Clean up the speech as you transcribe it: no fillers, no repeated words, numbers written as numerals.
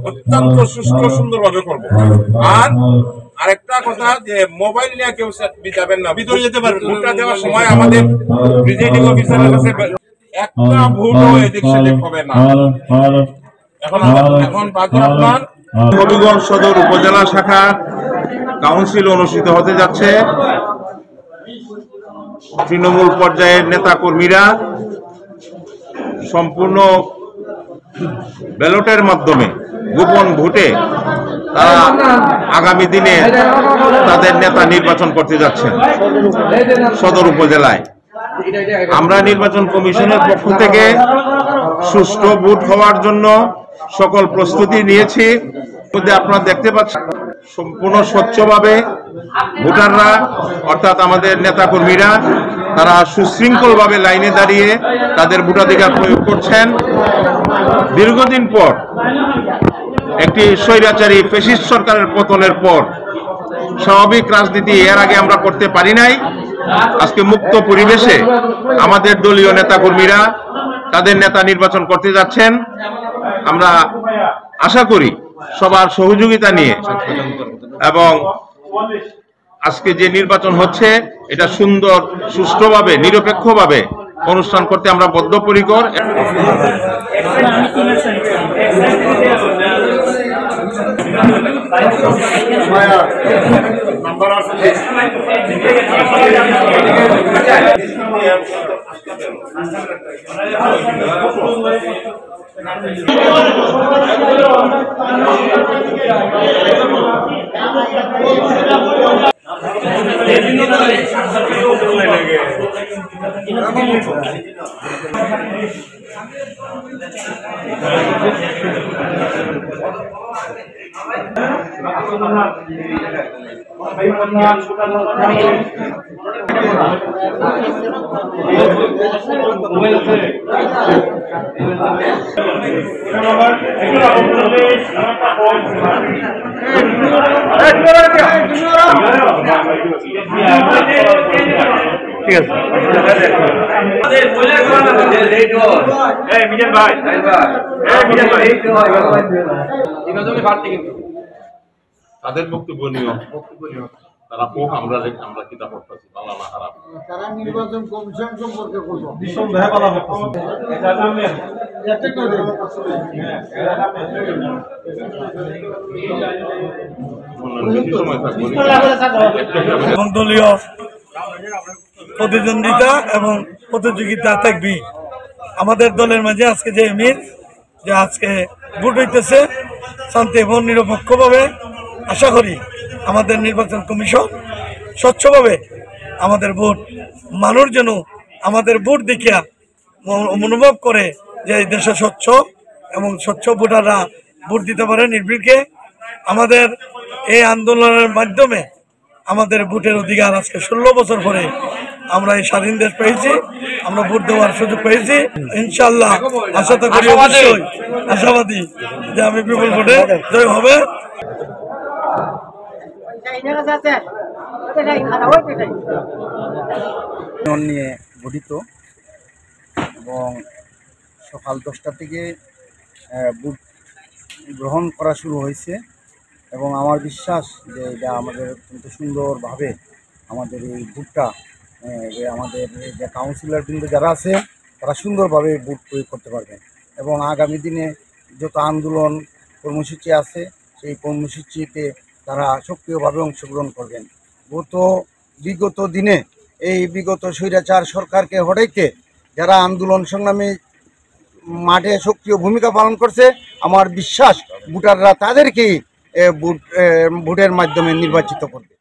অত্যন্ত সুষ্ঠু সুন্দরভাবে করবো। আর আরেকটা কথা যে মোবাইল নিয়ে কেউ যাবেন না, ভিতরে যেতে পারবেন। ভোটটা দেওয়ার সময় আমাদের প্রিজাইডিং অফিসারের কাছে একটা ভোটও এদিক সেদিক হবে না। এখন বাকি আপনার হবিগঞ্জ সদর উপজেলা শাখা কাউন্সিল অনুষ্ঠিত হতে যাচ্ছে। তৃণমূল পর্যায়ের নেতা কর্মীরা সম্পূর্ণ ব্যালটের মাধ্যমে গোপন ভোটে তারা আগামী দিনে তাদের নেতা নির্বাচন করতে যাচ্ছেন সদর উপজেলায়। আমরা নির্বাচন কমিশনের পক্ষ থেকে সুষ্ঠু ভোট হওয়ার জন্য সকল প্রস্তুতি নিয়েছি। আপনারা দেখতে পাচ্ছেন সম্পূর্ণ স্বচ্ছভাবে ভোটাররা অর্থাৎ আমাদের নেতা কর্মীরা তারা সুশৃঙ্খলভাবে লাইনে দাঁড়িয়ে তাদের ভোটাধিকার প্রয়োগ করছেন। দীর্ঘদিন পর একটি স্বৈরাচারী ফ্যাসিস্ট সরকারের পতনের পর স্বাভাবিক রাজনীতি এর আগে আমরা করতে পারি নাই। আজকে মুক্ত পরিবেশে আমাদের দলীয় নেতা কর্মীরা তাদের নেতা নির্বাচন করতে যাচ্ছেন। আমরা আশা করি সবার সহযোগিতা নিয়ে এবং আজকে যে নির্বাচন হচ্ছে এটা সুন্দর সুষ্ঠুভাবে নিরপেক্ষভাবে অনুষ্ঠান করতে আমরা বদ্ধপরিকর। ঠিক আছে তাদের বক্তব্য নিয়ে তারা পোক আমরা কিতাব পড়তেছি বাংলা না খারাপ। তারা নির্বাচন কমিশন সম্পর্কে বলবো দলীয় প্রতিদ্বন্দ্বিতা এবং প্রতিযোগিতা থাকবে আমাদের দলের মাঝে। আজকে যে মিল যে আজকে ভোট হইতেছে শান্তি এবং নিরপেক্ষভাবে, আশা করি আমাদের নির্বাচন কমিশন স্বচ্ছভাবে আমাদের ভোট মানুষ যেন আমাদের ভোট দেখিয়া অনুভব করে যে এই দেশে স্বচ্ছ এবং স্বচ্ছ ভোটাররা ভোট দিতে পারে নির্ভীককে। আমাদের এই আন্দোলনের মাধ্যমে আমাদের ভোটের অধিকার আজকে 16 বছর পরে আমরা এই স্বাধীন দেশ পেয়েছি, আমরা ভোট দেওয়ার সুযোগ পেয়েছি। ইনশাল্লাহ আশা তো করি অবশ্যই আশাবাদী যে আমি বিপুল ভোটে জয় হবে। নিয়ে গঠিত এবং সকাল 10টা থেকে ভোট গ্রহণ করা শুরু হয়েছে এবং আমার বিশ্বাস যে এটা আমাদের অত্যন্ত সুন্দরভাবে আমাদের এই ভোটটা আমাদের যে কাউন্সিলরবৃন্দ যারা আছে তারা সুন্দরভাবে ভোট প্রয়োগ করতে পারবেন এবং আগামী দিনে যত আন্দোলন কর্মসূচি আছে সেই কর্মসূচিতে তারা সক্রিয়ভাবে অংশগ্রহণ করবেন। বিগত দিনে এই বিগত স্বৈরাচার সরকারকে হটাইতে যারা আন্দোলন সংগ্রামে মাঠে সক্রিয় ভূমিকা পালন করছে, আমার বিশ্বাস ভোটাররা তাদেরকেই ভোটের মাধ্যমে নির্বাচিত করবে।